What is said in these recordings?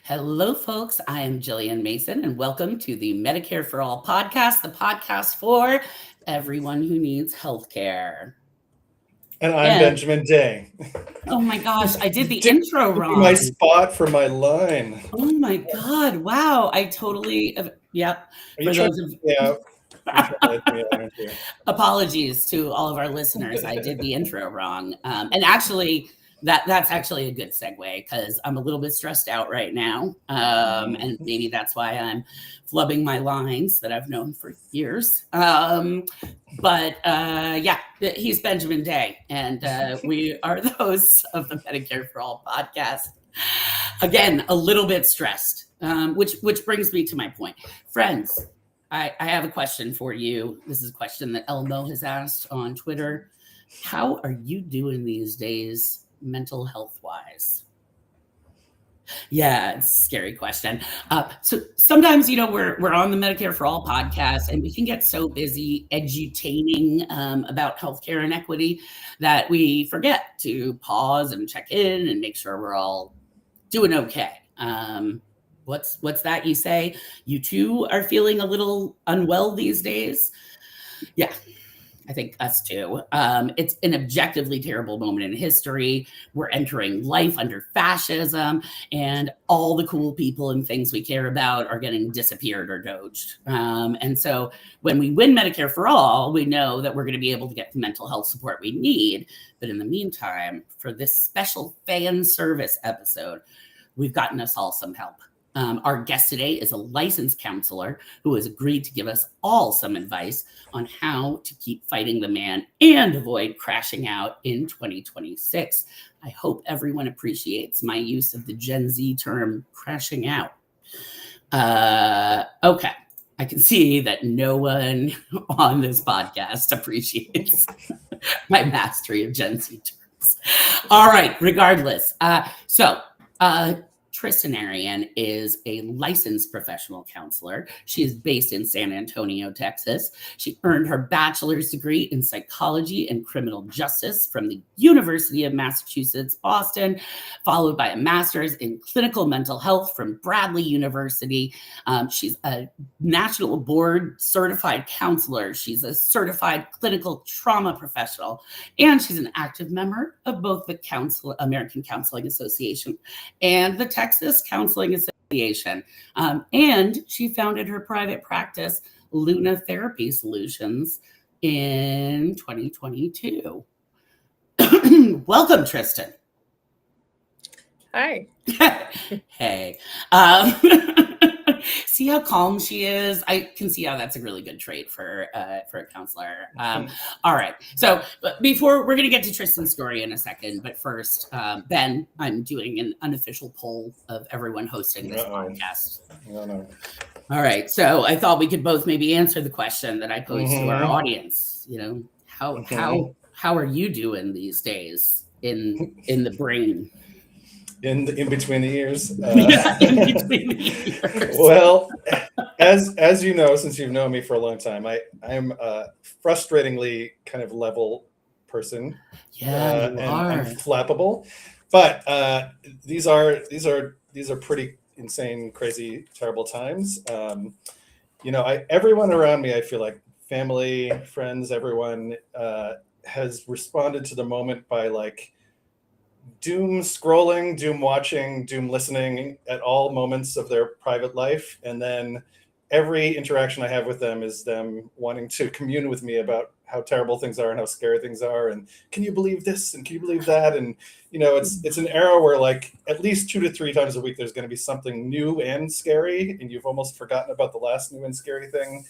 Hello, folks. I am Jillian Mason, and welcome to the Medicare for All podcast, the podcast for everyone who needs healthcare. And I'm And Benjamin Day. oh my gosh, I did the Did intro my wrong. spot for my line. Oh my God. Wow. I totally, yep. Are you For trying those to of get me out? You're trying to let me out, aren't you? apologies to all of our listeners, I did the intro wrong. And actually, that's actually a good segue because I'm a little bit stressed out right now. And maybe that's why I'm flubbing my lines that I've known for years. But yeah, he's Benjamin Day, and we are the hosts of the Medicare for All podcast. Again, a little bit stressed, which brings me to my point. Friends, I have a question for you. This is a question that Elmo has asked on Twitter. How are you doing these days, mental health wise? Yeah, it's a scary question. So sometimes, we're on the Medicare for All podcast, and we can get so busy edutaining about healthcare inequity that we forget to pause and check in and make sure we're all doing okay. What's that you say? You too are feeling a little unwell these days? Yeah, I think us too. It's an objectively terrible moment in history. We're entering life under fascism, and all the cool people and things we care about are getting disappeared or doged. And so when we win Medicare for All, we know that we're going to be able to get the mental health support we need. But in the meantime, for this special fan service episode, we've gotten us all some help. Our guest today is a licensed counselor who has agreed to give us all some advice on how to keep fighting the man and avoid crashing out in 2026. I hope everyone appreciates my use of the Gen Z term crashing out. Okay. I can see that no one on this podcast appreciates my mastery of Gen Z terms. All right. Regardless. Tristan Arian is a licensed professional counselor. She is based in San Antonio, Texas. She earned her bachelor's degree in psychology and criminal justice from the University of Massachusetts, Boston, followed by a master's in clinical mental health from Bradley University. She's a national board certified counselor. She's a certified clinical trauma professional, and she's an active member of both the American Counseling Association and the Texas Counseling Association. And she founded her private practice, Luna Therapy Solutions, in 2022. Welcome, Tristan. Hi. Hey. See how calm she is? I can see how that's a really good trait for a counselor. All right. So before we're going to get to Tristan's story in a second, but first, Ben, I'm doing an unofficial poll of everyone hosting this podcast. No. All right. So I thought we could both maybe answer the question that I posed to our audience. How are you doing these days in the brain? In between the ears. In between the ears. Well, as you know, since you've known me for a long time, I'm a frustratingly kind of level person. Yeah, you are. I'm flappable, but these are pretty insane, crazy, terrible times. Everyone around me, I feel like family, friends, everyone has responded to the moment by like doom scrolling, doom watching, doom listening at all moments of their private life. And then every interaction I have with them is them wanting to commune with me about how terrible things are and how scary things are. And can you believe this? And can you believe that? And, it's an era where like at least 2 to 3 times a week, there's going to be something new and scary. And you've almost forgotten about the last new and scary thing.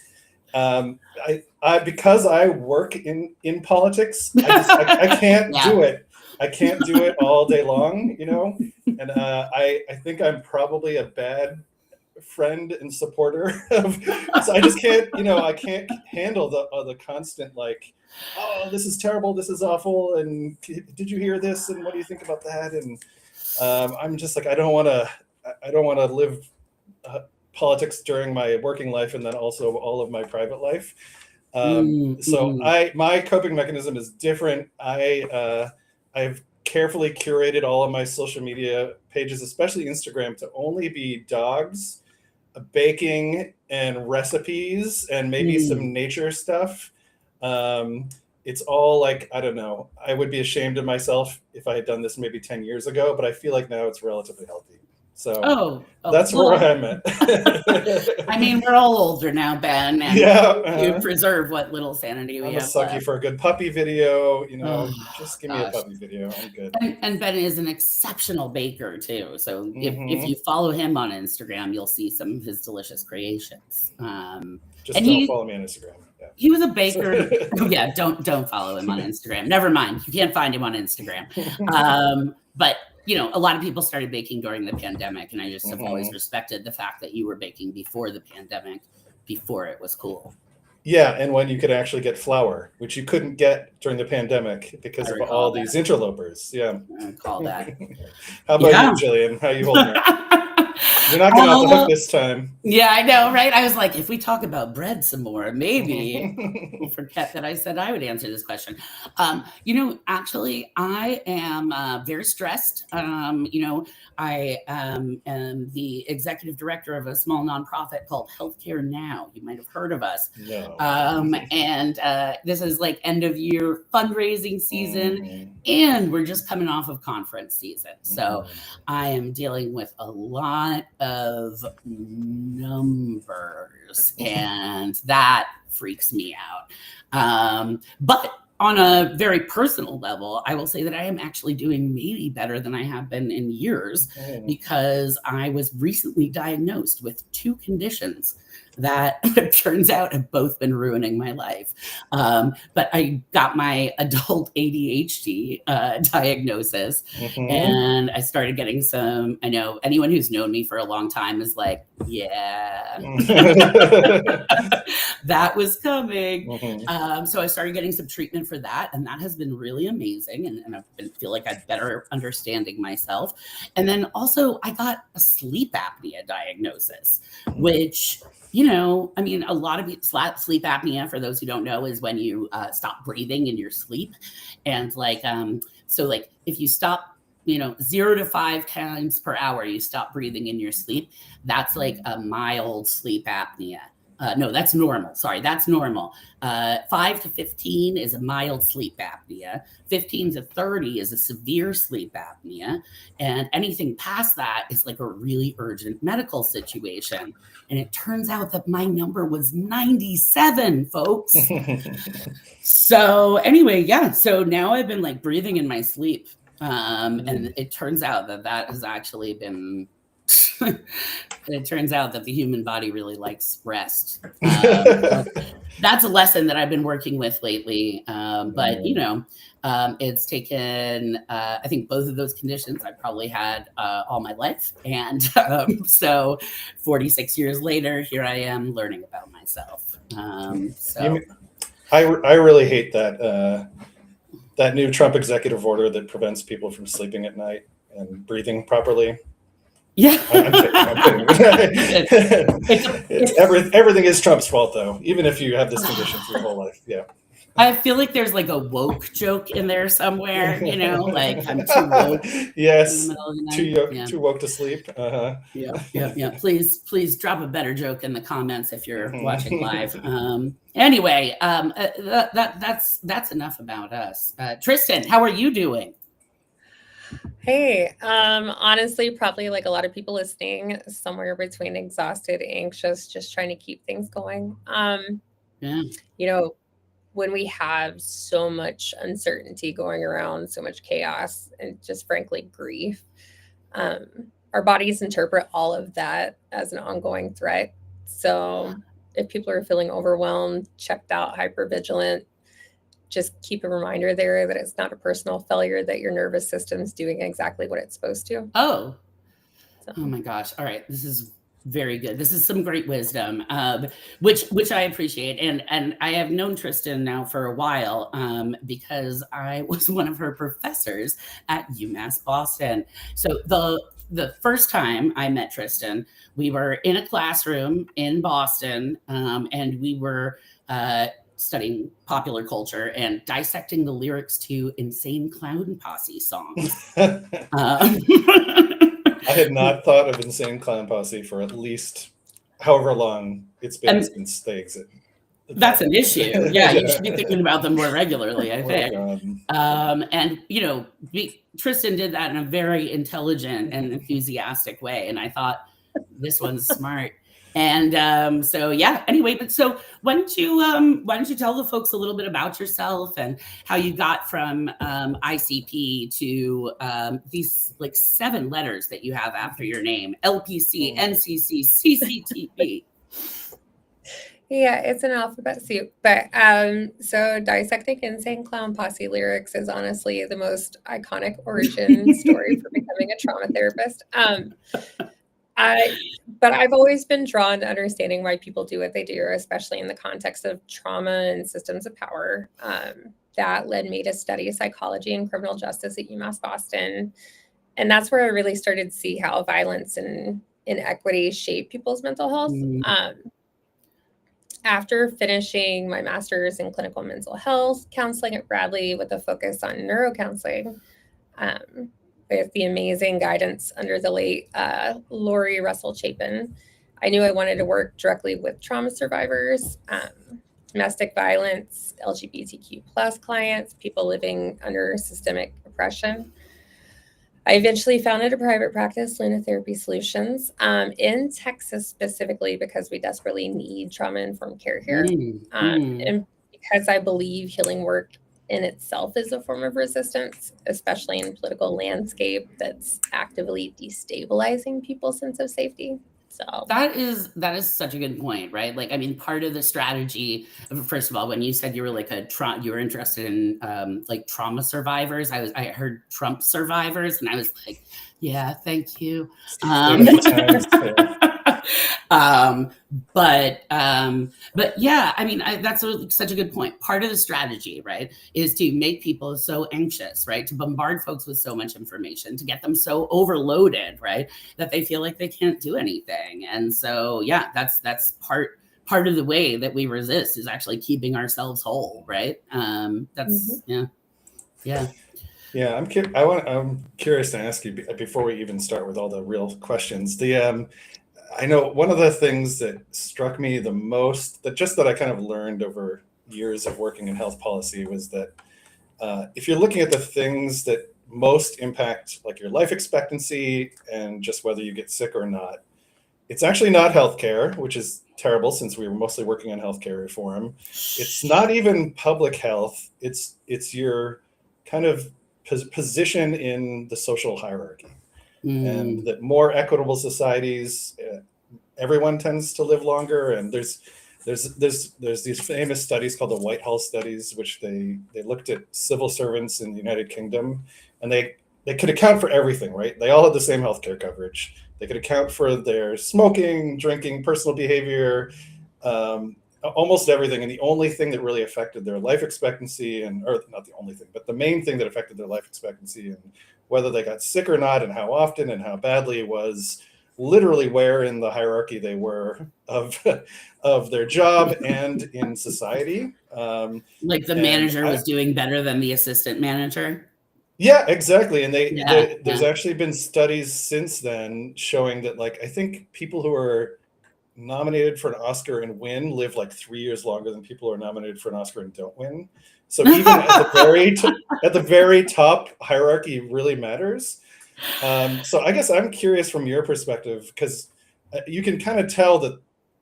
Because I work in politics, I can't do it. I can't do it all day long, and I think I'm probably a bad friend and supporter of, so I just can't, I can't handle the constant like, oh, this is terrible, this is awful, and did you hear this, and what do you think about that? And I'm just like, I don't want to live politics during my working life and then also all of my private life. My coping mechanism is different. I've carefully curated all of my social media pages, especially Instagram, to only be dogs, baking, and recipes, and maybe some nature stuff. It's all like, I don't know. I would be ashamed of myself if I had done this maybe 10 years ago, but I feel like now it's relatively healthy. So that's well, where I'm at. I mean, we're all older now, Ben, and you preserve what little sanity we I'm have. a sucky for a good puppy video. Just give me a gosh. puppy video. I'm good. And Ben is an exceptional baker too. So if you follow him on Instagram, you'll see some of his delicious creations. Just don't follow me on Instagram. Yeah. He was a baker. Yeah, don't follow him on Instagram. Never mind. You can't find him on Instagram. But a lot of people started baking during the pandemic, and I just have always respected the fact that you were baking before the pandemic, before it was cool. Yeah, and when you could actually get flour, which you couldn't get during the pandemic because of all these interlopers. Yeah. I recall that. How about you, Jillian? How are you holding it? You're not getting off the hook this time. Yeah, I know, right? I was like, if we talk about bread some more, maybe we'll forget that I said I would answer this question. Actually, I am very stressed. I am the executive director of a small nonprofit called Healthcare Now. You might have heard of us. No. And this is like end of year fundraising season, and we're just coming off of conference season. So I am dealing with a lot of numbers, and that freaks me out. But on a very personal level, I will say that I am actually doing maybe better than I have been in years, because I was recently diagnosed with 2 conditions that it turns out have both been ruining my life. But I got my adult ADHD diagnosis, and I started getting some, I know anyone who's known me for a long time is like, yeah, that was coming. So I started getting some treatment for that, and that has been really amazing. And feel like I'm better understanding myself. And then also I got a sleep apnea diagnosis, which, a lot of sleep apnea, for those who don't know, is when you stop breathing in your sleep. And so if you stop, 0 to 5 times per hour, you stop breathing in your sleep, that's like a mild sleep apnea. No, that's normal. Sorry, that's normal. 5 to 15 is a mild sleep apnea. 15 to 30 is a severe sleep apnea. And anything past that is like a really urgent medical situation. And it turns out that my number was 97, folks. So anyway, yeah. So now I've been like breathing in my sleep. And it turns out that has actually been... it turns out that the human body really likes rest. That's a lesson that I've been working with lately. But it's taken, I think both of those conditions I've probably had all my life. And so 46 years later, here I am learning about myself. I really hate that new Trump executive order that prevents people from sleeping at night and breathing properly. Yeah, I'm kidding. Everything is Trump's fault, though, even if you have this condition for your whole life. Yeah. I feel like there's like a woke joke in there somewhere, like I'm too woke. Yes, too woke to sleep. Yeah. Please drop a better joke in the comments if you're watching live. Anyway, that's enough about us. Tristan, how are you doing? Hey, honestly, probably like a lot of people listening, somewhere between exhausted, anxious, just trying to keep things going. When we have so much uncertainty going around, so much chaos, and just frankly grief, our bodies interpret all of that as an ongoing threat. So if people are feeling overwhelmed, checked out, hypervigilant, just keep a reminder there that it's not a personal failure, that your nervous system's doing exactly what it's supposed to. Oh my gosh. All right. This is very good. This is some great wisdom, which I appreciate. And I have known Tristan now for a while because I was one of her professors at UMass Boston. So the first time I met Tristan, we were in a classroom in Boston, and we were studying popular culture and dissecting the lyrics to Insane Clown Posse songs. I had not thought of Insane Clown Posse for at least however long it's been since they exist. That's an issue. Yeah, you should be thinking about them more regularly, I think. And Tristan did that in a very intelligent and enthusiastic way, and I thought this one's smart. And so yeah. Anyway, but so why don't you tell the folks a little bit about yourself and how you got from ICP to these like 7 letters that you have after your name: LPC, NCC, CCTP. Yeah, it's an alphabet soup. But so Dissecting Insane Clown Posse Lyrics is honestly the most iconic origin story for becoming a trauma therapist. But I've always been drawn to understanding why people do what they do, especially in the context of trauma and systems of power. That led me to study psychology and criminal justice at UMass Boston. And that's where I really started to see how violence and inequity shape people's mental health. After finishing my master's in clinical mental health counseling at Bradley with a focus on neurocounseling, with the amazing guidance under the late Lori Russell Chapin, I knew I wanted to work directly with trauma survivors, domestic violence, LGBTQ plus clients, people living under systemic oppression. I eventually founded a private practice, Luna Therapy Solutions, in Texas specifically because we desperately need trauma-informed care here. And because I believe healing work in itself is a form of resistance, especially in a political landscape that's actively destabilizing people's sense of safety. So that is such a good point, right? Like, I mean, part of the strategy, first of all, when you said you were like you were interested in like trauma survivors, I heard Trump survivors, and I was like, yeah, thank you. But yeah, I mean, that's such a good point. Part of the strategy, right, is to make people so anxious, right, to bombard folks with so much information, to get them so overloaded, right, that they feel like they can't do anything. And so, yeah, that's part of the way that we resist is actually keeping ourselves whole, right? Yeah, I'm curious to ask you before we even start with all the real questions. I know one of the things that struck me the most, that I kind of learned over years of working in health policy, was that if you're looking at the things that most impact like your life expectancy and just whether you get sick or not, it's actually not healthcare, which is terrible since we were mostly working on healthcare reform. It's not even public health. It's your kind of position in the social hierarchy. And that more equitable societies, everyone tends to live longer. And there's these famous studies called the Whitehall studies, which they looked at civil servants in the United Kingdom, and they could account for everything, right? They all had the same healthcare coverage. They could account for their smoking, drinking, personal behavior, almost everything. And the only thing that really affected their life expectancy, or not the only thing, but the main thing that affected their life expectancy and whether they got sick or not and how often and how badly, was literally where in the hierarchy they were of their job and in society. Like the manager was doing better than the assistant manager. Yeah, exactly. And there's actually been studies since then showing that, like, I think people who are nominated for an Oscar and win live like 3 years longer than people who are nominated for an Oscar and don't win. So even at the very top, hierarchy really matters. So I guess I'm curious from your perspective, because you can kind of tell that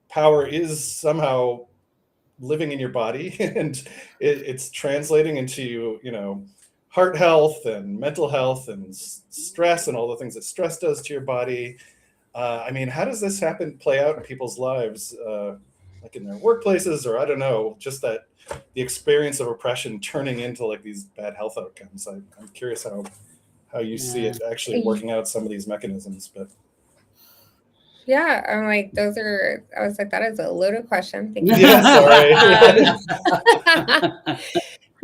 power is somehow living in your body, and it's translating into, heart health and mental health and stress and all the things that stress does to your body. I mean, how does this play out in people's lives, like in their workplaces, or I don't know, just the experience of oppression turning into like these bad health outcomes? I'm curious how you see it actually working out some of these mechanisms. But yeah, I'm like, I was like, that is a loaded question. Thank you. Yeah, sorry.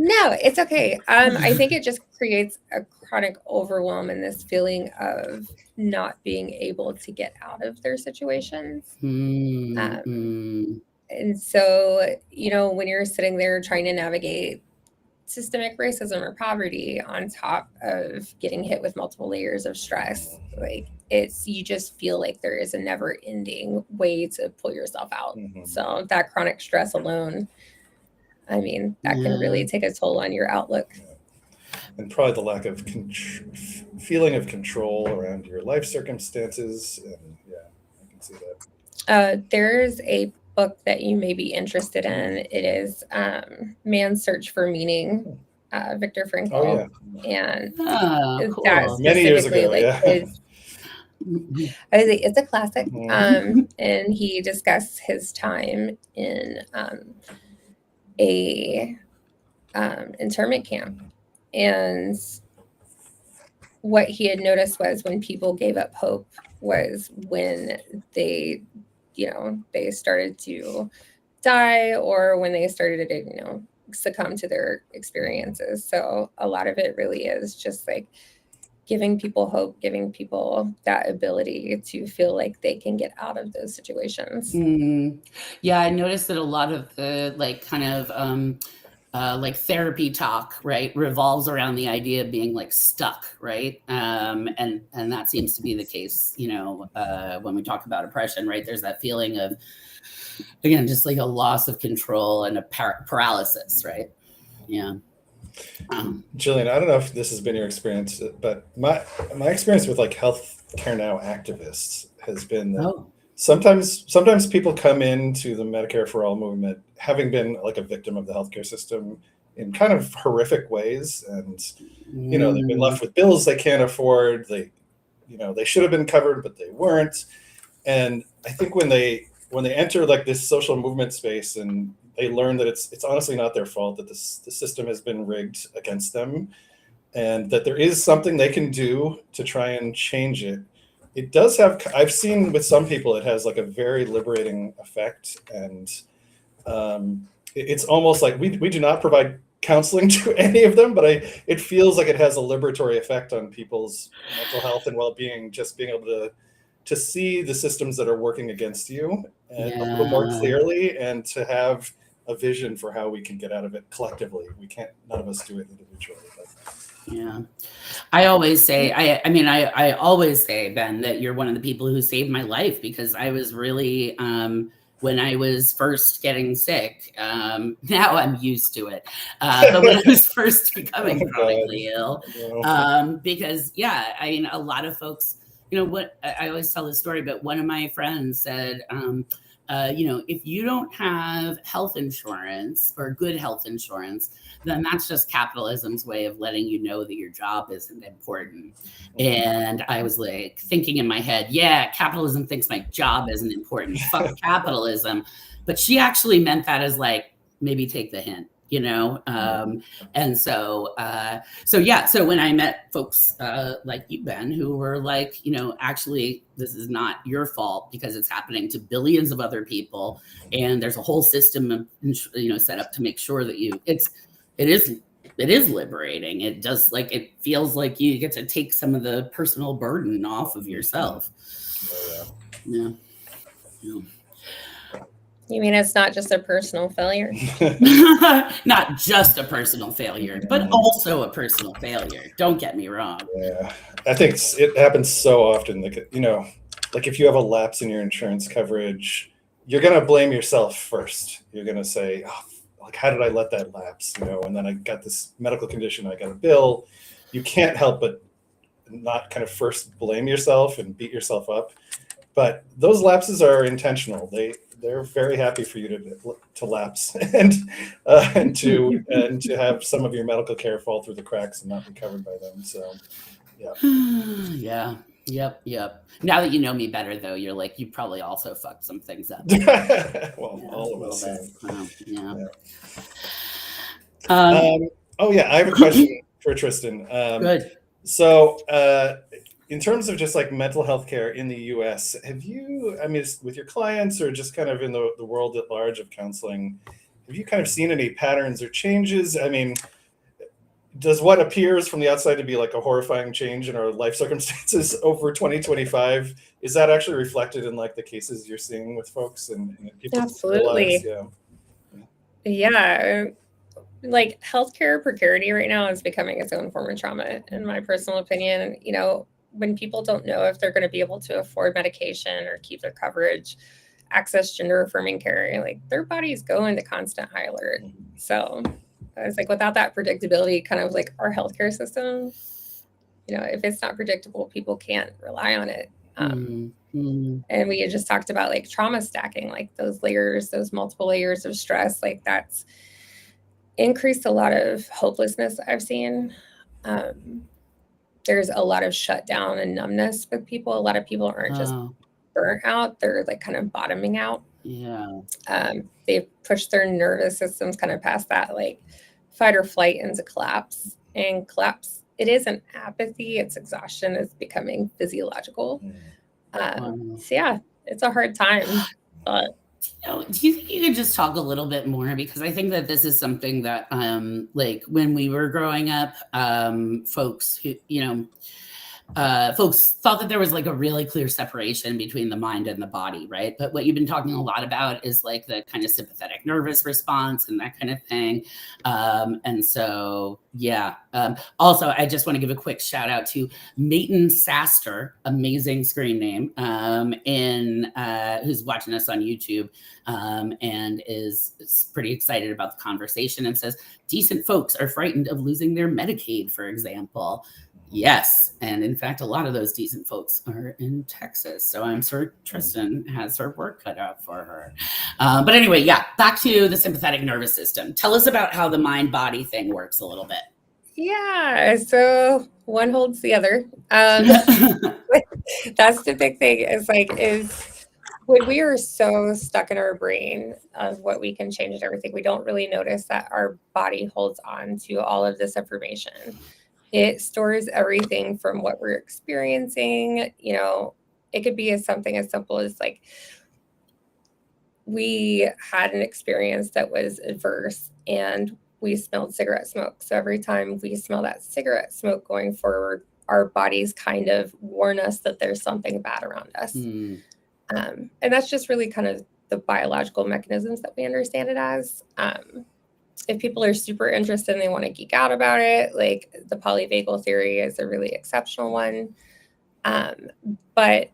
No, it's okay. I think it just creates a chronic overwhelm and this feeling of not being able to get out of their situations. And so, when you're sitting there trying to navigate systemic racism or poverty on top of getting hit with multiple layers of stress. Like you just feel like there is a never ending way to pull yourself out. Mhm. So that chronic stress alone, I mean, that can really take a toll on your outlook. And probably the lack of feeling of control around your life circumstances. And yeah, I can see that. There's a book that you may be interested in. It is Man's Search for Meaning, Viktor Frankl. Oh, yeah. And Cool. that Many years ago, specifically, yeah. It's a classic. Mhm. And he discussed his time in a internment camp. And what he had noticed was when people gave up hope was when they started to die, or when they started to, succumb to their experiences. So a lot of it really is just like giving people hope, giving people that ability to feel like they can get out of those situations. Yeah, I noticed that a lot of the like kind of like therapy talk, right, revolves around the idea of being like stuck, right? And that seems to be the case, when we talk about oppression, right? There's that feeling of, again, just like a loss of control and a paralysis, right? Yeah. Jillian, I don't know if this has been your experience, but my experience with like Healthcare Now activists has been that sometimes people come into the Medicare for All movement having been like a victim of the healthcare system in kind of horrific ways, and they've been left with bills they can't afford. They should have been covered, but they weren't. And I think when they enter like this social movement space and they learn that it's honestly not their fault, that the system has been rigged against them, and that there is something they can do to try and change it. It does have, I've seen with some people, it has like a very liberating effect. And it's almost like we do not provide counseling to any of them, but it feels like it has a liberatory effect on people's mental health and well-being, just being able to see the systems that are working against you and a little more clearly, and to have a vision for how we can get out of it collectively. None of us do it individually. Yeah. I always say, I always say, Ben, that you're one of the people who saved my life, because I was really, when I was first getting sick, now I'm used to it. But when I was first becoming chronically ill, because a lot of folks, what I always tell this story, but one of my friends said, if you don't have health insurance or good health insurance, then that's just capitalism's way of letting you know that your job isn't important. And I was like thinking in my head, yeah, capitalism thinks my job isn't important. Fuck capitalism. But she actually meant that as like, maybe take the hint. And so when I met folks like you, Ben, who were like, actually, this is not your fault because it's happening to billions of other people, and there's a whole system, set up to make sure that it is liberating. It does, like, it feels like you get to take some of the personal burden off of yourself. Yeah. You mean it's not just a personal failure? Not just a personal failure, but also a personal failure. Don't get me wrong. Yeah, I think it happens so often. Like, like if you have a lapse in your insurance coverage, you're going to blame yourself first. You're going to say, oh, like, how did I let that lapse? And then I got this medical condition, I got a bill. You can't help but not kind of first blame yourself and beat yourself up. But those lapses are intentional. They're very happy for you to lapse and to have some of your medical care fall through the cracks and not be covered by them. So, yeah. Yep. Now that you know me better, though, you're like, you probably also fucked some things up. Well, all of us. Yeah. I have a question for Tristan. Good. So, in terms of just like mental health care in the US, have you, with your clients or just kind of in the world at large of counseling, have you kind of seen any patterns or changes? Does what appears from the outside to be like a horrifying change in our life circumstances over 2025, is that actually reflected in like the cases you're seeing with folks and people's Absolutely. lives? Yeah. like healthcare precarity right now is becoming its own form of trauma, in my personal opinion. You know, when people don't know if they're going to be able to afford medication or keep their coverage, access gender affirming care, like their bodies go into constant high alert. So I was like, without that predictability, kind of like our healthcare system, you know, if it's not predictable, people can't rely on it. And we had just talked about like trauma stacking, like those layers, those multiple layers of stress, like that's increased a lot of hopelessness I've seen. There's a lot of shutdown and numbness with people. A lot of people aren't just burnt out, they're like kind of bottoming out. Yeah. They've pushed their nervous systems kind of past that like fight or flight into collapse. And collapse, it isn't apathy, it's exhaustion, it's becoming physiological. So yeah, it's a hard time. But do you think you could just talk a little bit more? Because I think that this is something that like when we were growing up, folks who, folks thought that there was like a really clear separation between the mind and the body, right? But what you've been talking a lot about is like the kind of sympathetic nervous response and that kind of thing. And so, yeah. Also, I just want to give a quick shout out to Mayton Saster, amazing screen name, who's watching us on YouTube and is pretty excited about the conversation and says, decent folks are frightened of losing their Medicaid, for example. Yes. And in fact, a lot of those decent folks are in Texas. So I'm sure Tristan has her work cut out for her. But anyway, yeah, back to the sympathetic nervous system. Tell us about how the mind-body thing works a little bit. Yeah. So one holds the other. That's the big thing is when we are so stuck in our brain of what we can change and everything, we don't really notice that our body holds on to all of this information. It stores everything from what we're experiencing. You know, it could be something as simple as like we had an experience that was adverse and we smelled cigarette smoke. So every time we smell that cigarette smoke going forward, our bodies kind of warn us that there's something bad around us. And that's just really kind of the biological mechanisms that we understand it as. If people are super interested and they want to geek out about it, like the polyvagal theory is a really exceptional one. But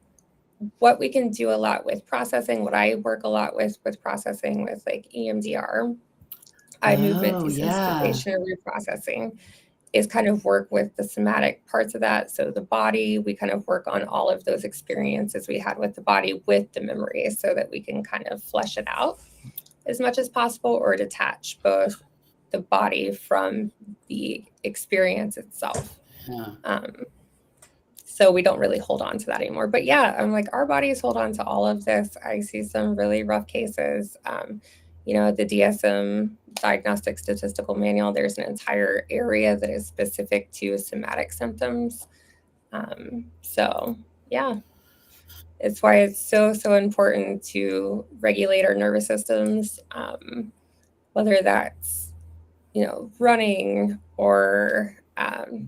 what we can do a lot with processing, what I work a lot with processing with like EMDR, eye movement desensitization and reprocessing, is kind of work with the somatic parts of that. So the body, we kind of work on all of those experiences we had with the body with the memory so that we can kind of flesh it out as much as possible or detach both the body from the experience itself. So we don't really hold on to that anymore. But yeah, I'm like, our bodies hold on to all of this. I see some really rough cases. The DSM Diagnostic Statistical Manual, there's an entire area that is specific to somatic symptoms. So yeah, it's why it's so important to regulate our nervous systems, whether that's, running or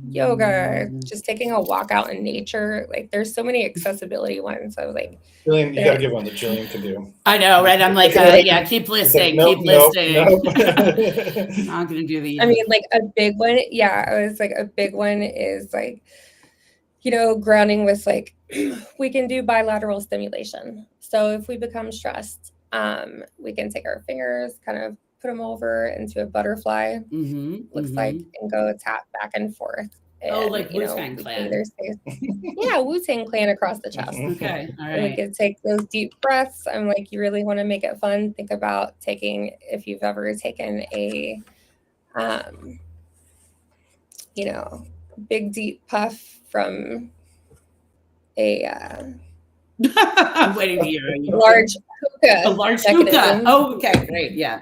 yoga, just taking a walk out in nature. Like there's so many accessibility ones. I was like, Jillian, you gotta give one that Jillian can do. I know, right? I'm like, yeah, keep listing, keep listing. Nope. I'm not gonna do the. I mean, like a big one. Yeah, I was like, a big one is like, grounding with like, we can do bilateral stimulation. So if we become stressed, we can take our fingers, kind of put them over into a butterfly, looks like, and go tap back and forth. And, like Wu-Tang Clan. Yeah, Wu-Tang Clan across the chest. Okay, all right. And we can take those deep breaths. I'm like, you really want to make it fun? Think about taking, if you've ever taken a, big deep puff from a I'm waiting to hear large hookah. A large hookah. Oh, okay, great. Yeah.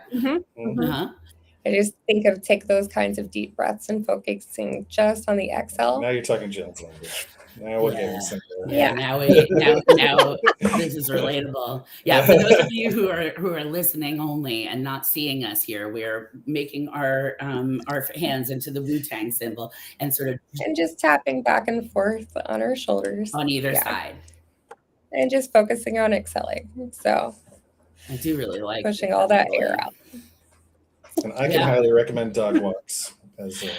I just think of take those kinds of deep breaths and focusing just on the exhale. Now you're talking Jen's language. Now we're getting somewhere. Yeah. Now this is relatable. Yeah. For those of you who are listening only and not seeing us here, we're making our hands into the Wu-Tang symbol and and just tapping back and forth on our shoulders on either side. And just focusing on exhaling. So I do really like pushing all that air out. And I can Yeah. highly recommend dog walks as a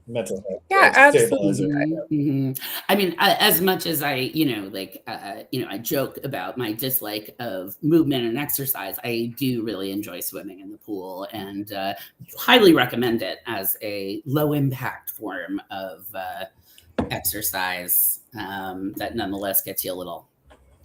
mental health Yeah, stabilizer. I mean, as much as I, I joke about my dislike of movement and exercise, I do really enjoy swimming in the pool, and highly recommend it as a low impact form of exercise that nonetheless gets you a little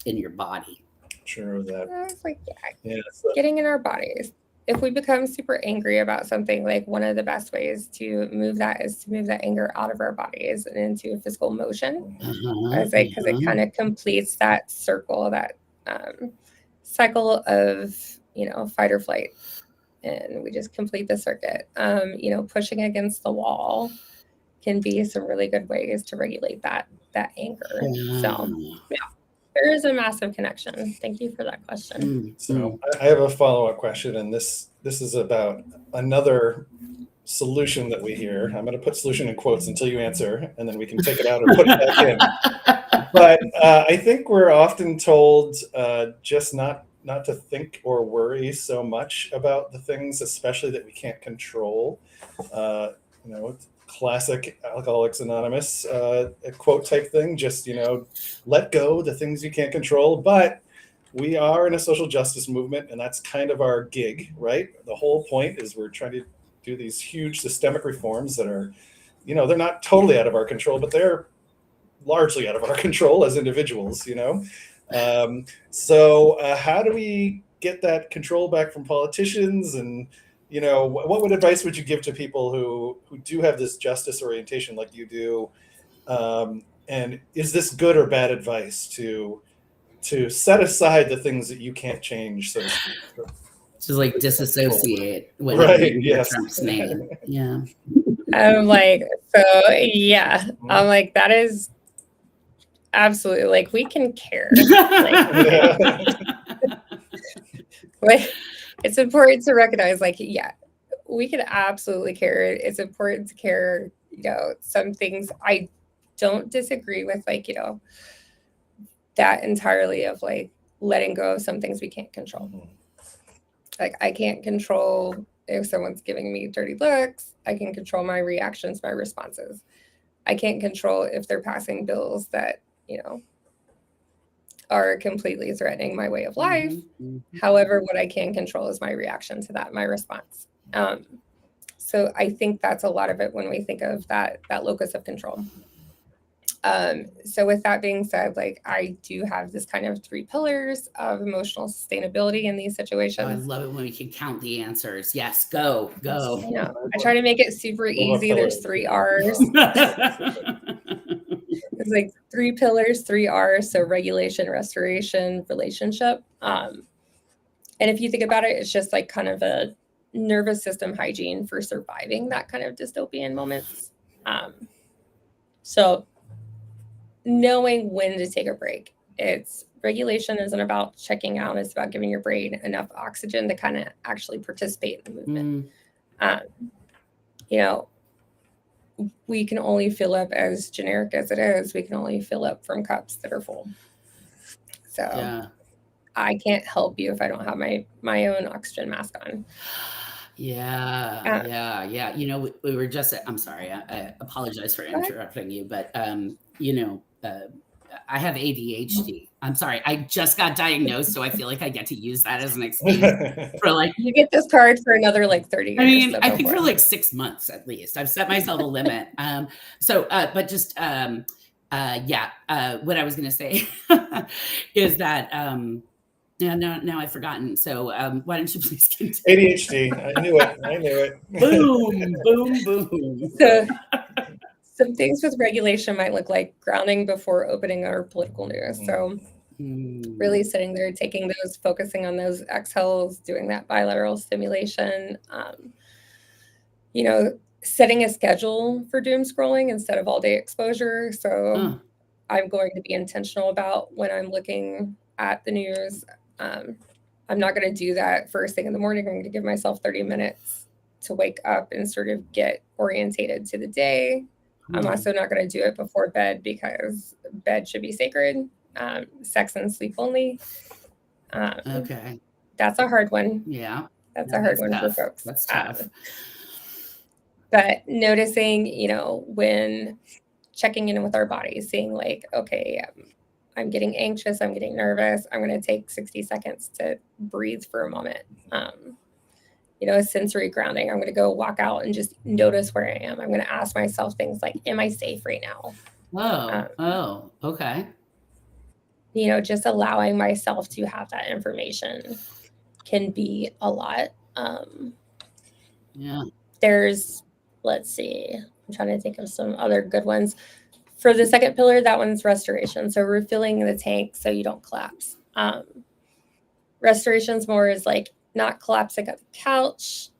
in your body. Sure of that. It's like, Yeah, so getting in our bodies. If we become super angry about something, like one of the best ways to move that is to move that anger out of our bodies and into physical motion. Because it kind of completes that circle, that cycle of, fight or flight. And we just complete the circuit. Pushing against the wall can be some really good ways to regulate that anger. So yeah, there is a massive connection. Thank you for that question. So I have a follow-up question, and this is about another solution that we hear. I'm going to put solution in quotes until you answer, and then we can take it out or put it back in. But I think we're often told just not to think or worry so much about the things, especially that we can't control. Classic Alcoholics Anonymous quote type thing, just let go the things you can't control. But we are in a social justice movement, and that's kind of our gig, right? The whole point is we're trying to do these huge systemic reforms that are, they're not totally out of our control, but they're largely out of our control as individuals. So how do we get that control back from politicians? And what advice would you give to people who do have this justice orientation like you do? And is this good or bad advice to set aside the things that you can't change, so to speak? Just like disassociate when Right, you hear yes. Trump's name. Yeah. I'm like, yeah. I'm like, that is absolutely, like, we can care. Like, it's important to recognize, like, yeah, we can absolutely care. It's important to care. Some things I don't disagree with, like, that entirely of like letting go of some things we can't control. Like, I can't control if someone's giving me dirty looks. I can control my reactions, my responses. I can't control if they're passing bills that, are completely threatening my way of life. However, what I can control is my reaction to that, my response. So I think that's a lot of it when we think of that locus of control. So with that being said, like, I do have this kind of 3 pillars of emotional sustainability in these situations. I love it when we can count the answers. Yes, go. I try to make it super easy. There's 3 R's. It's like 3 pillars, 3 R's. So regulation, restoration, relationship. And if you think about it, it's just like kind of a nervous system hygiene for surviving that kind of dystopian moments. So knowing when to take a break. It's regulation isn't about checking out. It's about giving your brain enough oxygen to kind of actually participate in the movement. We can only fill up, as generic as it is, we can only fill up from cups that are full. So Yeah. I can't help you if I don't have my own oxygen mask on. Yeah. We were just, I'm sorry, I apologize for interrupting you, but, I have ADHD. I'm sorry. I just got diagnosed, so I feel like I get to use that as an excuse for like. You get this card for another like 30 years. I mean, I think for like 6 months at least. I've set myself a limit. What I was going to say is that, now I've forgotten. So why don't you please continue? ADHD. I knew it. Boom. So some things with regulation might look like grounding before opening our political news. So really sitting there, taking those, focusing on those exhales, doing that bilateral stimulation, setting a schedule for doom scrolling instead of all day exposure. So I'm going to be intentional about when I'm looking at the news. I'm not going to do that first thing in the morning. I'm going to give myself 30 minutes to wake up and sort of get orientated to the day. I'm also not going to do it before bed because bed should be sacred. Sex and sleep only. Okay. That's a hard one. Yeah. That's Yeah, a hard that's one tough. for folks. That's tough. But noticing, when checking in with our bodies, seeing like, okay, I'm getting anxious, I'm getting nervous, I'm going to take 60 seconds to breathe for a moment. Sensory grounding. I'm going to go walk out and just notice where I am. I'm going to ask myself things like, am I safe right now? Okay. Just allowing myself to have that information can be a lot. Yeah. Let's see, I'm trying to think of some other good ones. For the second pillar, that one's restoration. So refilling the tank so you don't collapse. Restoration's more is like not collapsing at the couch.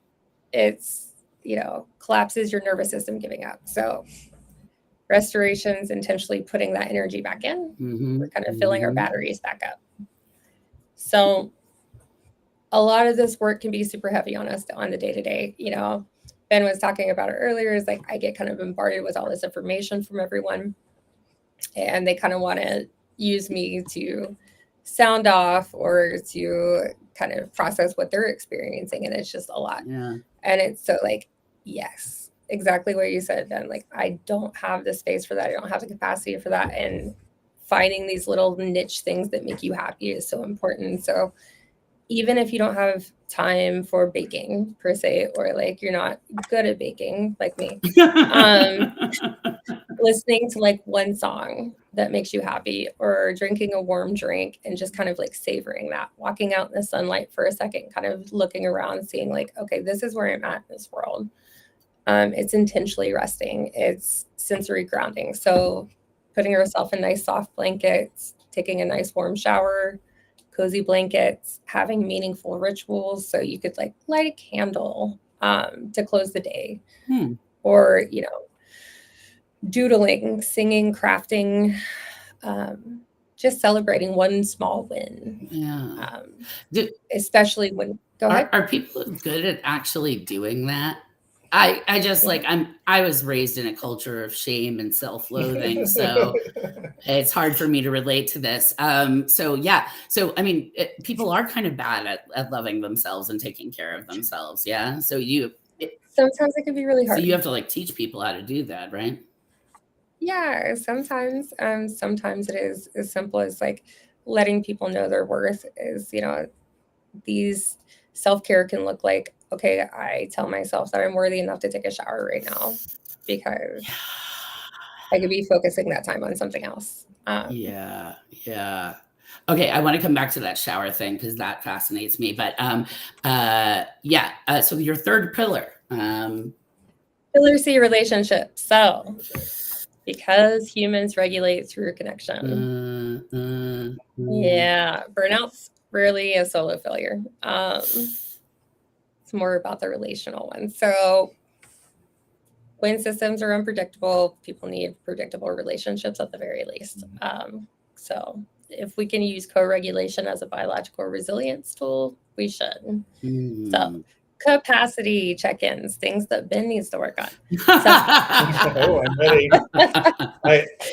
It's, collapses your nervous system giving up. So restoration's intentionally putting that energy back in. We're kind of filling our batteries back up. So a lot of this work can be super heavy on us on the day-to-day. Ben was talking about it earlier, is like I get kind of bombarded with all this information from everyone, and they kind of want to use me to sound off or to kind of process what they're experiencing, and it's just a lot. Yeah. And it's so like, yes, exactly what you said, Ben. Like, I don't have the space for that. I don't have the capacity for that. And finding these little niche things that make you happy is so important. So even if you don't have time for baking per se, or like you're not good at baking like me, listening to like one song that makes you happy, or drinking a warm drink and just kind of like savoring that, walking out in the sunlight for a second, kind of looking around, seeing like, okay, this is where I'm at in this world. It's intentionally resting. It's sensory grounding. So putting yourself in nice soft blankets, taking a nice warm shower, cozy blankets, having meaningful rituals. So you could like light a candle to close the day, or, doodling, singing, crafting, just celebrating one small win. Yeah. Especially when, go ahead. Are people good at actually doing that? I just like, I was raised in a culture of shame and self-loathing, so it's hard for me to relate to this. So I mean, people are kind of bad at loving themselves and taking care of themselves. Yeah. So sometimes it can be really hard. So you have to like teach people how to do that, right? Yeah, sometimes. Sometimes it is as simple as like letting people know their worth is, these self-care can look like, okay, I tell myself that I'm worthy enough to take a shower right now because I could be focusing that time on something else. Yeah. Okay, I want to come back to that shower thing because that fascinates me. But so your third pillar. Pillar C, relationship. So because humans regulate through connection. Yeah, burnout's really a solo failure. It's more about the relational one. So when systems are unpredictable, people need predictable relationships at the very least. So if we can use co-regulation as a biological resilience tool, we should. So capacity check-ins, things that Ben needs to work on. Oh, I'm ready.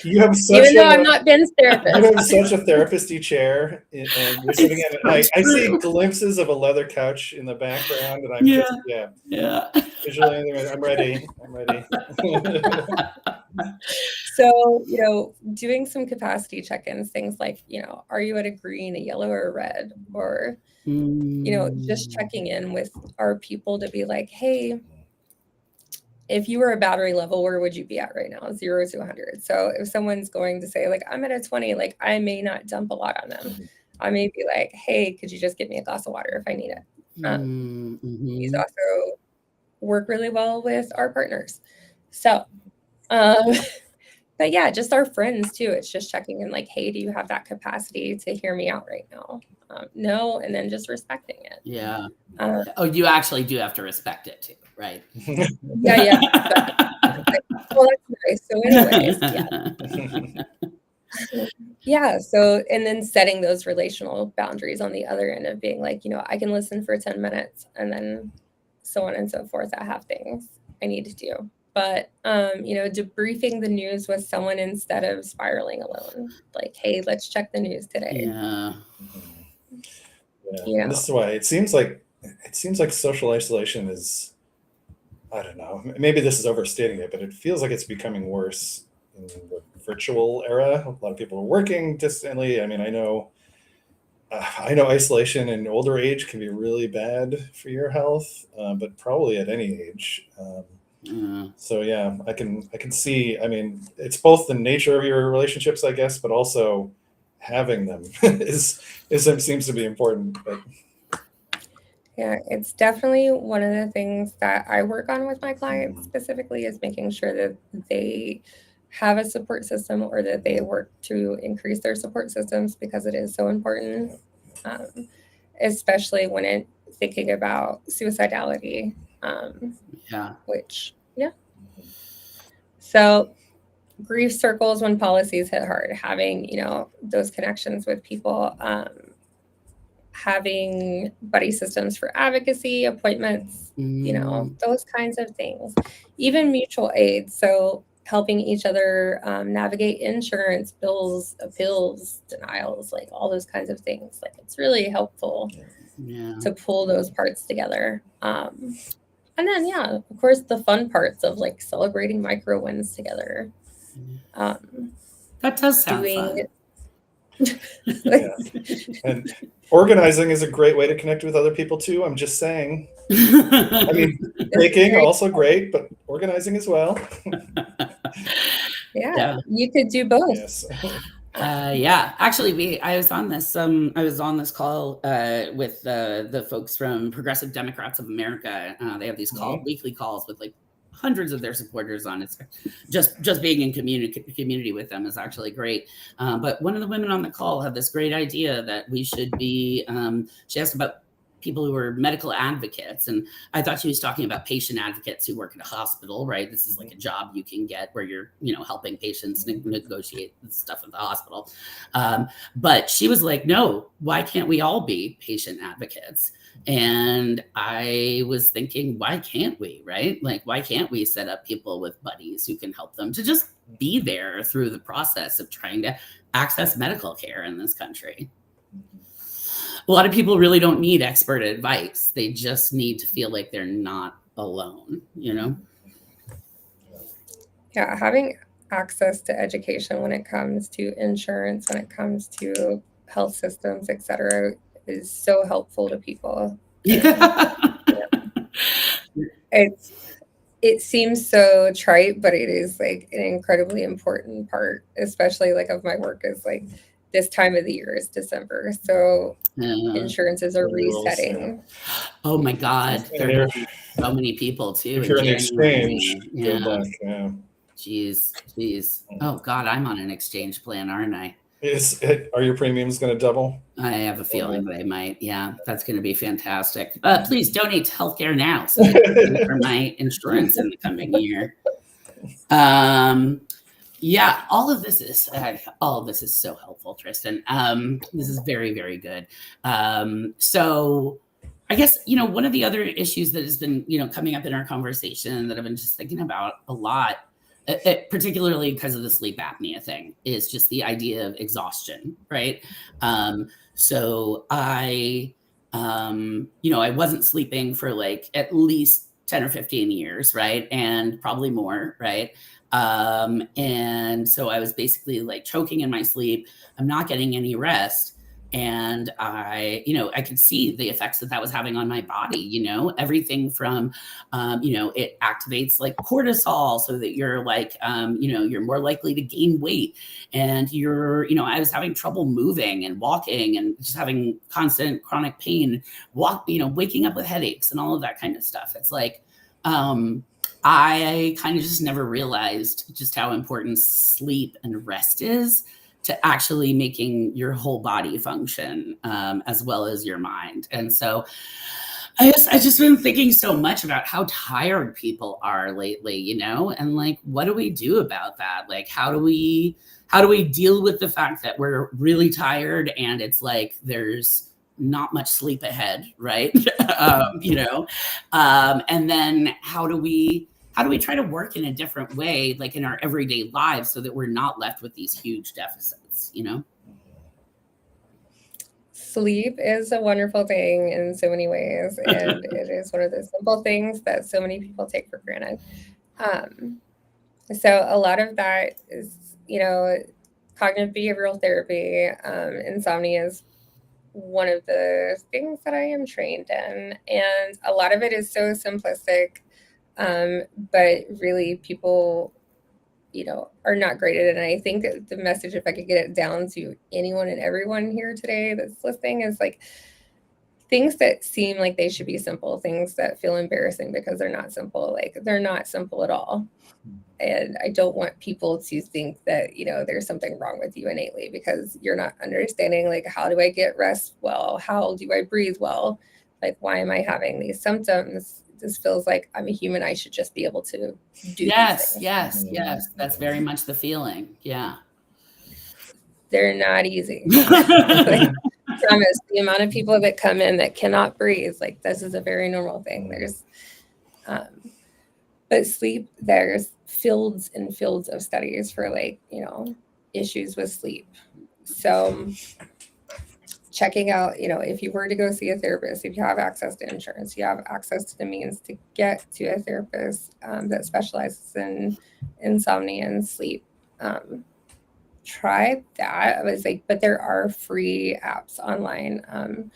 You have such even though I'm not Ben's therapist. You have such a therapist-y chair, and you're sitting in it. I see glimpses of a leather couch in the background, and I'm visually, I'm ready. So, doing some capacity check-ins, things like, are you at a green, a yellow, or a red? Or, just checking in with our people to be like, hey, if you were a battery level, where would you be at right now? 0 to 100. So if someone's going to say like, I'm at a 20, like I may not dump a lot on them. I may be like, hey, could you just get me a glass of water if I need it? These also work really well with our partners. So, but yeah, just our friends too. It's just checking in like, hey, do you have that capacity to hear me out right now? No, and then just respecting it. Yeah. You actually do have to respect it too, right? Yeah. Well, that's nice. So anyways, yeah. So, and then setting those relational boundaries on the other end of being like, I can listen for 10 minutes and then so on and so forth. I have things I need to do. But, debriefing the news with someone instead of spiraling alone. Like, hey, let's check the news today. Yeah. This is why it seems like it seems like social isolation is, I don't know, maybe this is overstating it, but it feels like it's becoming worse in the virtual era. A lot of people are working distantly. I mean, I know isolation in older age can be really bad for your health, but probably at any age. So yeah, I can see. I mean, it's both the nature of your relationships, I guess, but also having them seems to be important. But Yeah, it's definitely one of the things that I work on with my clients specifically is making sure that they have a support system or that they work to increase their support systems because it is so important, especially when thinking about suicidality, Yeah. which, yeah. So grief circles when policies hit hard, having, those connections with people, having buddy systems for advocacy, appointments, those kinds of things, even mutual aid. So helping each other navigate insurance, bills, appeals, denials, like all those kinds of things. Like it's really helpful to pull those parts together. And then, yeah, of course, the fun parts of like celebrating micro wins together. That does sound fun. Yeah. And organizing is a great way to connect with other people too. I'm just saying. I mean, baking also great, but organizing as well. Yeah, you could do both. Yes. Yeah, actually, I was on this call with the folks from Progressive Democrats of America. They have these weekly calls with like hundreds of their supporters on. It's just being in community with them is actually great. But one of the women on the call had this great idea that we should be. She asked about people who are medical advocates, and I thought she was talking about patient advocates who work at a hospital, right? This is like a job you can get where you're, helping patients negotiate stuff at the hospital. But she was like, no, why can't we all be patient advocates? And I was thinking, why can't we, right? Like, why can't we set up people with buddies who can help them to just be there through the process of trying to access medical care in this country? A lot of people really don't need expert advice. They just need to feel like they're not alone, Yeah, having access to education when it comes to insurance, when it comes to health systems, et cetera, is so helpful to people. Yeah. It seems so trite, but it is like an incredibly important part, especially like of my work is like this time of the year is December. So insurances are resetting. Oh my God. There are so many people too. If you're in exchange, good luck. Jeez. Oh God, I'm on an exchange plan, aren't I? Are your premiums going to double? I have a feeling they might. Yeah, that's going to be fantastic. Please donate to healthcare now so I can pay for my insurance in the coming year. Yeah, all of this is so helpful, Tristan. This is very, very good. So I guess, one of the other issues that has been, coming up in our conversation that I've been just thinking about a lot, particularly because of the sleep apnea thing, is just the idea of exhaustion, right? So I wasn't sleeping for like at least 10 or 15 years, right? And probably more, right? And so I was basically like choking in my sleep. I'm not getting any rest. And I could see the effects that was having on my body, everything from, it activates like cortisol so that you're like, you're more likely to gain weight, and I was having trouble moving and walking and just having constant chronic pain, waking up with headaches and all of that kind of stuff. It's like, I kind of just never realized just how important sleep and rest is to actually making your whole body function, as well as your mind. And so I just been thinking so much about how tired people are lately, and like, what do we do about that? Like, how do we deal with the fact that we're really tired and it's like there's not much sleep ahead, right? And then how do we try to work in a different way, like in our everyday lives, so that we're not left with these huge deficits, Sleep is a wonderful thing in so many ways, and it is one of the simple things that so many people take for granted. Um, so a lot of that is, cognitive behavioral therapy. Insomnia is one of the things that I am trained in, and a lot of it is so simplistic, but really people are not great at it. And I think that the message, if I could get it down to anyone and everyone here today that's listening, is like things that seem like they should be simple, things that feel embarrassing because they're not simple, like they're not simple at all. And I don't want people to think that, there's something wrong with you innately because you're not understanding, like, how do I get rest well? How do I breathe well? Like, why am I having these symptoms? This feels like I'm a human. I should just be able to do Yes, these things. yes. That's very much the feeling. Yeah. They're not easy. Like, I promise, the amount of people that come in that cannot breathe, like, this is a very normal thing. But sleep, there's fields and fields of studies for, like, issues with sleep. So checking out, if you were to go see a therapist, if you have access to insurance, you have access to the means to get to a therapist that specializes in insomnia and sleep. Try that. I was like, but there are free apps online.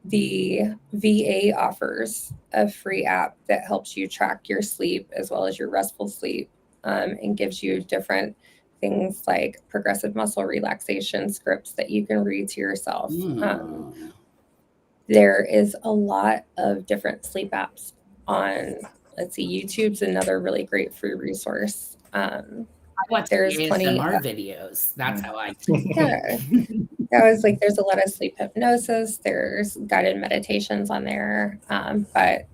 The VA offers a free app that helps you track your sleep as well as your restful sleep, and gives you different things like progressive muscle relaxation scripts that you can read to yourself. There is a lot of different sleep apps on, let's see, YouTube's another really great free resource. I watch There's ASMR plenty videos. That's how I. Yeah. That was like, there's a lot of sleep hypnosis, there's guided meditations on there. But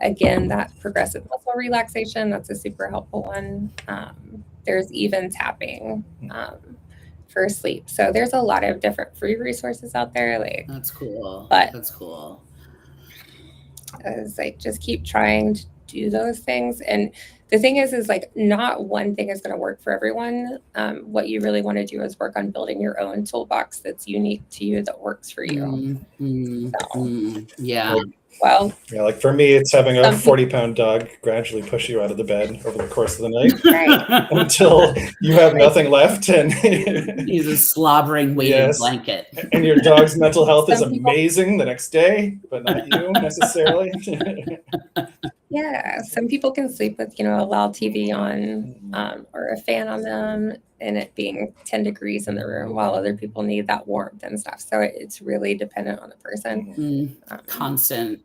again, that progressive muscle relaxation, that's a super helpful one. There's even tapping for sleep. So there's a lot of different free resources out there. Like, That's cool. But- That's cool. it's like, just keep trying to do those things. And the thing is like, not one thing is going to work for everyone. What you really want to do is work on building your own toolbox that's unique to you, that works for you. Yeah. Well, Yeah, like for me, it's having a Some people- 40-pound dog gradually push you out of the bed over the course of the night right. until you have nothing left, and He's a slobbering weighted Yes. blanket. and your dog's mental health is Some people- amazing the next day, but not you necessarily. Yeah, some people can sleep with, a loud TV on, or a fan on them, and it being 10 degrees in the room, while other people need that warmth and stuff. So it's really dependent on the person. Constant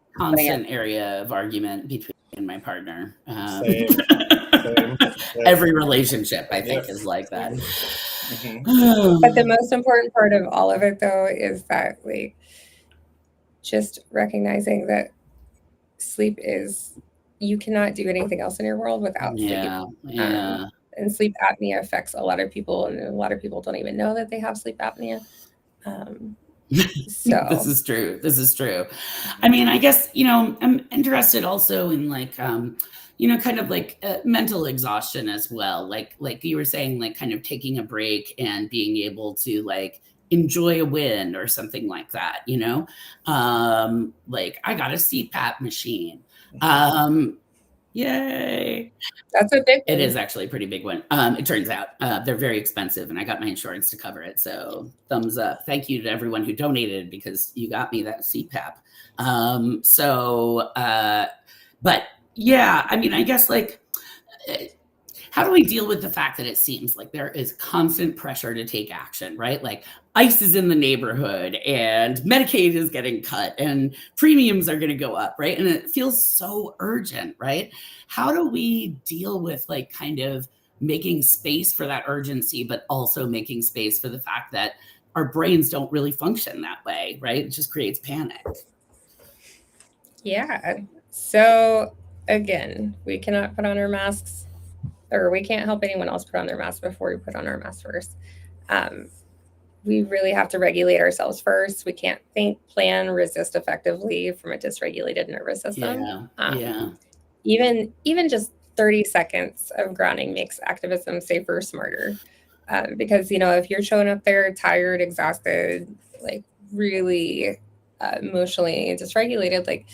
area of argument between me and my partner. Same. Yeah. Every relationship, I think, Yep. is like that. But the most important part of all of it, though, is that, like, just recognizing that sleep is, you cannot do anything else in your world without sleep. Yeah. And sleep apnea affects a lot of people, and a lot of people don't even know that they have sleep apnea. So This is true. I mean, I guess, I'm interested also in, like, kind of like mental exhaustion as well. Like you were saying, like, kind of taking a break and being able to, like, enjoy a win or something like that, like, I got a CPAP machine. Yay. that's a big one. It is actually a pretty big one. It turns out they're very expensive, and I got my insurance to cover it. So thumbs up. Thank you to everyone who donated, because you got me that CPAP. But yeah, I mean, I guess, like, how do we deal with the fact that it seems like there is constant pressure to take action, right? Like, ICE is in the neighborhood, and Medicaid is getting cut, and premiums are going to go up, right? And it feels so urgent, right? How do we deal with, like, kind of making space for that urgency, but also making space for the fact that our brains don't really function that way, right? It just creates panic. Yeah. So again, we cannot put on our masks, or we can't help anyone else put on their mask before we put on our mask first. We really have to regulate ourselves first. We can't think, plan, resist effectively from a dysregulated nervous system. Even just 30 seconds of grounding makes activism safer, smarter. Because, if you're showing up there tired, exhausted, like, really emotionally dysregulated, like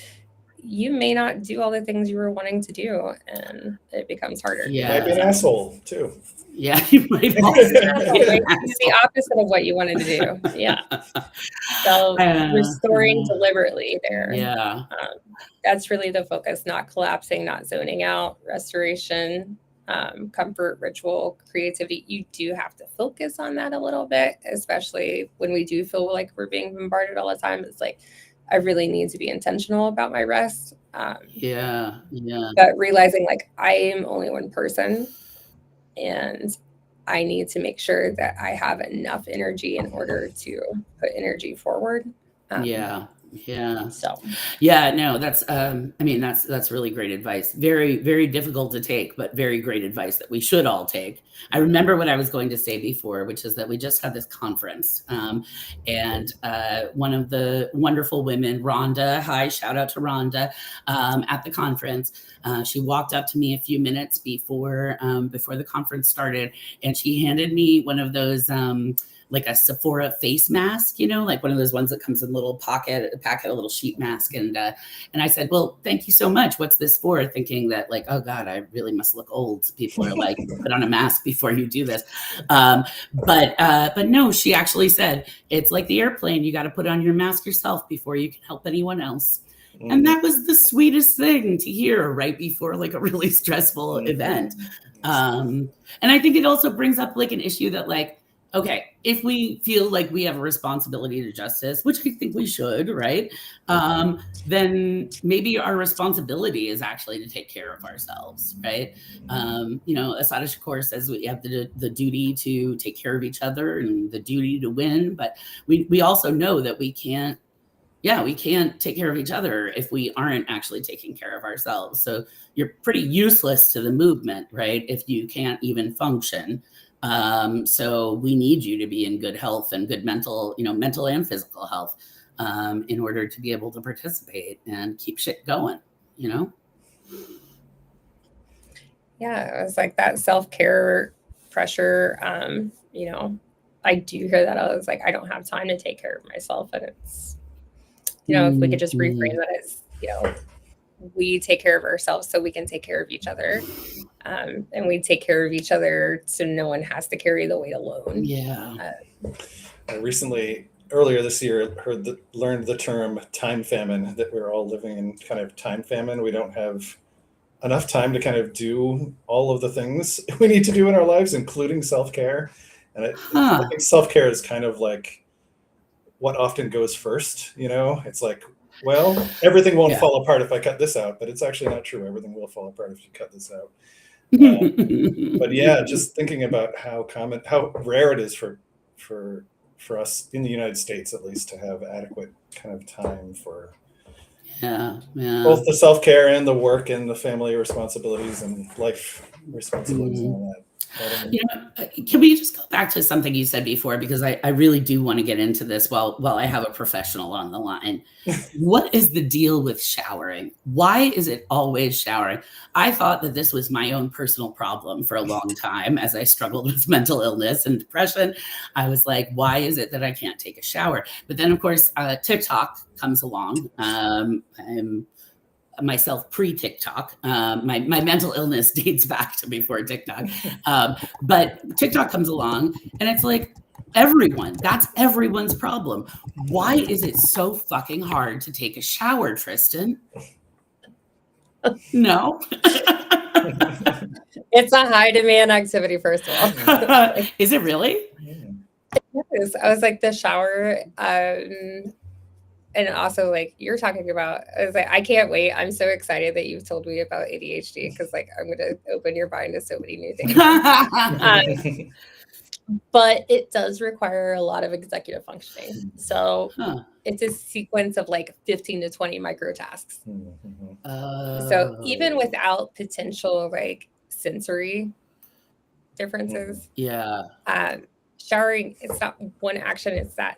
you may not do all the things you were wanting to do, and it becomes harder. You might be an asshole too. Yeah, you might also be an the opposite of what you wanted to do. Yeah. So restoring deliberately there. Yeah. That's really the focus, not collapsing, not zoning out, restoration, comfort, ritual, creativity. You do have to focus on that a little bit, especially when we do feel like we're being bombarded all the time. It's like, I really need to be intentional about my rest. Yeah. But realizing like I am only one person, and I need to make sure that I have enough energy in order to put energy forward. Yeah. So yeah, no, that's that's really great advice. Very, very difficult to take, but very great advice that we should all take. I remember what I was going to say before, which is that we just had this conference, and one of the wonderful women, Rhonda, hi, shout out to Rhonda, at the conference. She walked up to me a few minutes before the conference started, and she handed me one of those like a Sephora face mask, like one of those ones that comes in a little packet, a little sheet mask. And I said, well, thank you so much. What's this for? Thinking that like, oh God, I really must look old. People are like, put on a mask before you do this. But no, she actually said, it's like the airplane. You got to put on your mask yourself before you can help anyone else. And that was the sweetest thing to hear right before like a really stressful event. And I think it also brings up like an issue that like, okay, if we feel like we have a responsibility to justice, which I think we should, right? Then maybe our responsibility is actually to take care of ourselves, right? Assata Shakur says we have the duty to take care of each other and the duty to win, but we also know that we can't take care of each other if we aren't actually taking care of ourselves. So you're pretty useless to the movement, right? If you can't even function. So we need you to be in good health and good mental and physical health, in order to be able to participate and keep shit going, Yeah, it was like that self-care pressure. I do hear that. I was like, I don't have time to take care of myself. And it's, if we could just reframe that as, we take care of ourselves so we can take care of each other. And we take care of each other so no one has to carry the weight alone. Yeah. I recently, earlier this year, learned the term time famine, that we're all living in kind of time famine. We don't have enough time to kind of do all of the things we need to do in our lives, including self-care. And I think self-care is kind of like what often goes first, It's like, well, everything won't fall apart if I cut this out, but it's actually not true. Everything will fall apart if you cut this out. But yeah, just thinking about how rare it is for us in the United States, at least, to have adequate kind of time for both the self-care and the work and the family responsibilities and life responsibilities and all that. Can we just go back to something you said before? Because I really do want to get into this while I have a professional on the line. What is the deal with showering? Why is it always showering? I thought that this was my own personal problem for a long time as I struggled with mental illness and depression. I was like, why is it that I can't take a shower? But then, of course, TikTok comes along. I'm myself pre-TikTok. My mental illness dates back to before TikTok. But TikTok comes along and it's like, that's everyone's problem. Why is it so fucking hard to take a shower, Tristan? No. It's a high demand activity, first of all. Is it really? It is. I was like, the shower, and also, like you're talking about, I was like, I can't wait. I'm so excited that you've told me about ADHD, because like I'm going to open your mind to so many new things. But it does require a lot of executive functioning. So it's a sequence of like 15 to 20 micro tasks. So even without potential like sensory differences, showering, it's not one action. It's that,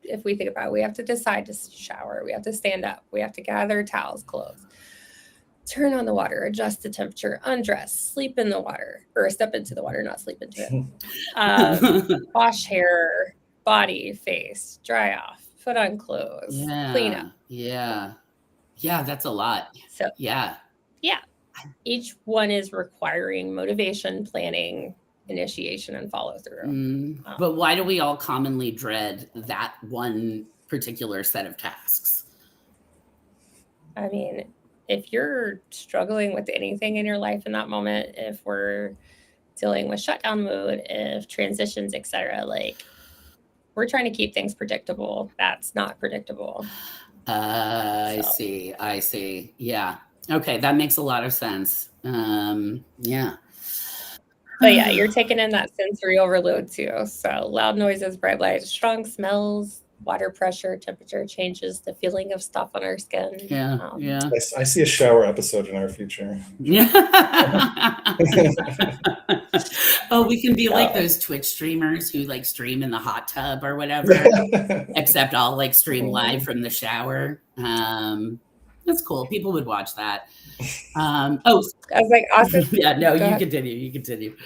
if we think about it, we have to decide to shower, we have to stand up, we have to gather towels, clothes, turn on the water, adjust the temperature, undress, sleep in the water, or step into the water, not sleep into it. Wash hair, body, face, dry off, put on clothes, clean up. Yeah. That's a lot. So Yeah. each one is requiring motivation, planning, initiation, and follow through. But why do we all commonly dread that one particular set of tasks? I mean, if you're struggling with anything in your life in that moment, if we're dealing with shutdown mode, if transitions, etc., like we're trying to keep things predictable. That's not predictable. I see. Yeah. Okay, that makes a lot of sense. Yeah. But yeah, you're taking in that sensory overload too. So loud noises, bright lights, strong smells, water pressure, temperature changes, the feeling of stuff on our skin. Yeah. I see a shower episode in our future. Yeah. Oh, we can be like those Twitch streamers who like stream in the hot tub or whatever, except I'll like stream live from the shower. That's cool. People would watch that. I was like, awesome. Yeah, no, you continue.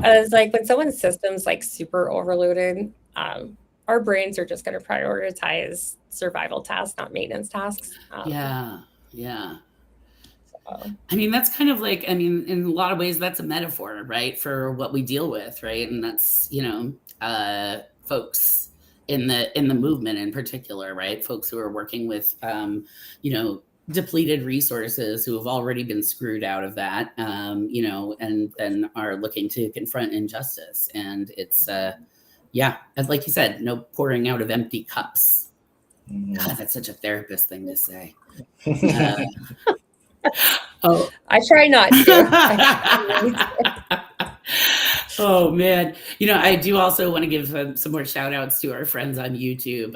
I was like, when someone's system's like super overloaded, our brains are just going to prioritize survival tasks, not maintenance tasks. Yeah. So. I mean, that's kind of like, in a lot of ways, that's a metaphor, right, for what we deal with, right? And that's, folks in the movement in particular, right? Folks who are working with, depleted resources, who have already been screwed out of that, and then are looking to confront injustice. And it's, as like you said, no pouring out of empty cups. God, that's such a therapist thing to say. I try not to. Oh man, I do also want to give some more shout outs to our friends on YouTube.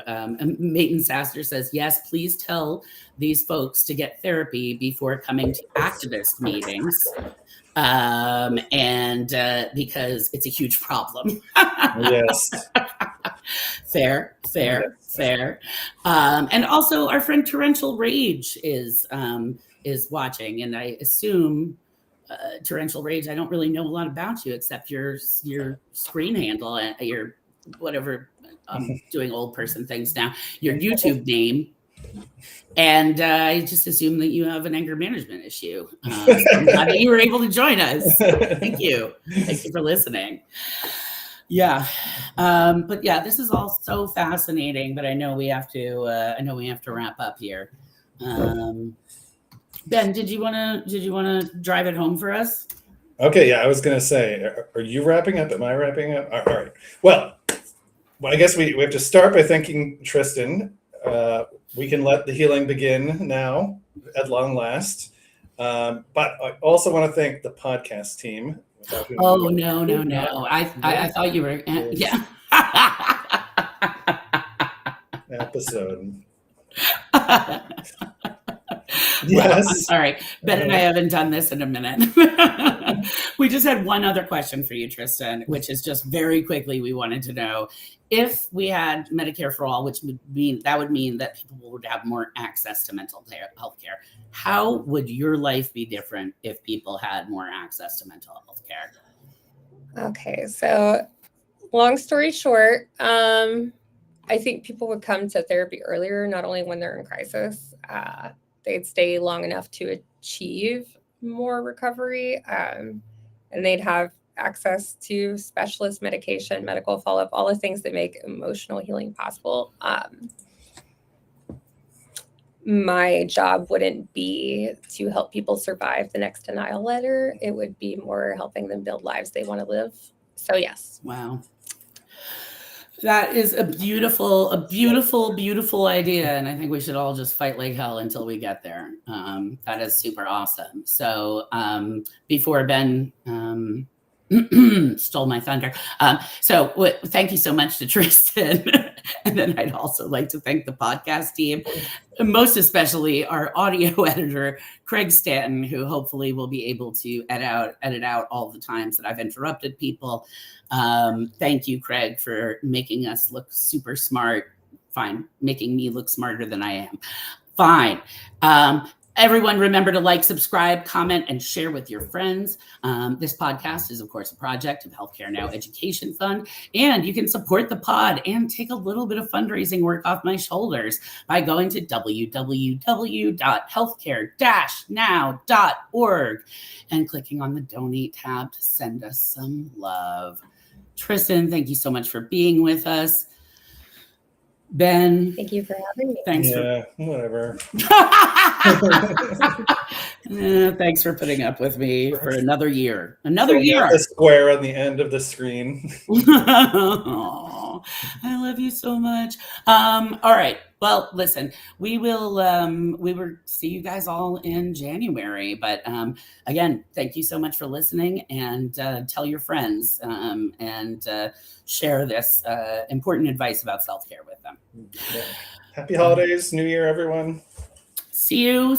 Mayton Saster says, yes, please tell these folks to get therapy before coming to activist meetings. And because it's a huge problem. Yes. Fair. And also our friend Torrential Rage is watching, and I assume Torrential Rage, I don't really know a lot about you except your screen handle and your whatever, I'm doing old person things now, your YouTube name. And I just assume that you have an anger management issue. I'm glad that you were able to join us. Thank you for listening. Yeah. But yeah, this is all so fascinating, but I know we have to wrap up here. Ben, did you want to drive it home for us? Okay, yeah, I was going to say, are you wrapping up? Am I wrapping up? All right. Well, I guess we have to start by thanking Tristan. We can let the healing begin now, at long last. But I also want to thank the podcast team. Oh, no. I thought you were, yeah. Episode. Well, Yes. I'm sorry. Ben and I haven't done this in a minute. We just had one other question for you, Tristan, which is just very quickly, we wanted to know if we had Medicare for all, which would mean that people would have more access to mental health care. How would your life be different if people had more access to mental health care? Okay, so long story short, I think people would come to therapy earlier, not only when they're in crisis. They'd stay long enough to achieve more recovery, and they'd have access to specialist medication, medical follow-up, all the things that make emotional healing possible. My job wouldn't be to help people survive the next denial letter. It would be more helping them build lives they want to live. So yes. Wow. That is a beautiful idea. And I think we should all just fight like hell until we get there. That is super awesome. So before Ben stole my thunder. Thank you so much to Tristan. And then I'd also like to thank the podcast team, most especially our audio editor, Craig Stanton, who hopefully will be able to edit out all the times that I've interrupted people. Thank you, Craig, for making us look super smart. Fine. Making me look smarter than I am. Fine. Everyone, remember to like, subscribe, comment, and share with your friends. This podcast is, of course, a project of Healthcare Now Education Fund, and you can support the pod and take a little bit of fundraising work off my shoulders by going to www.healthcare-now.org and clicking on the donate tab to send us some love. Tristan, thank you so much for being with us. Ben, Thank you for having me. thanks whatever. thanks for putting up with me for another year. The square on the end of the screen. Aw, I love you so much. All right. Well, listen, we will see you guys all in January. But again, thank you so much for listening, and tell your friends and share this important advice about self-care with them. Yeah. Happy holidays, New Year, everyone. See you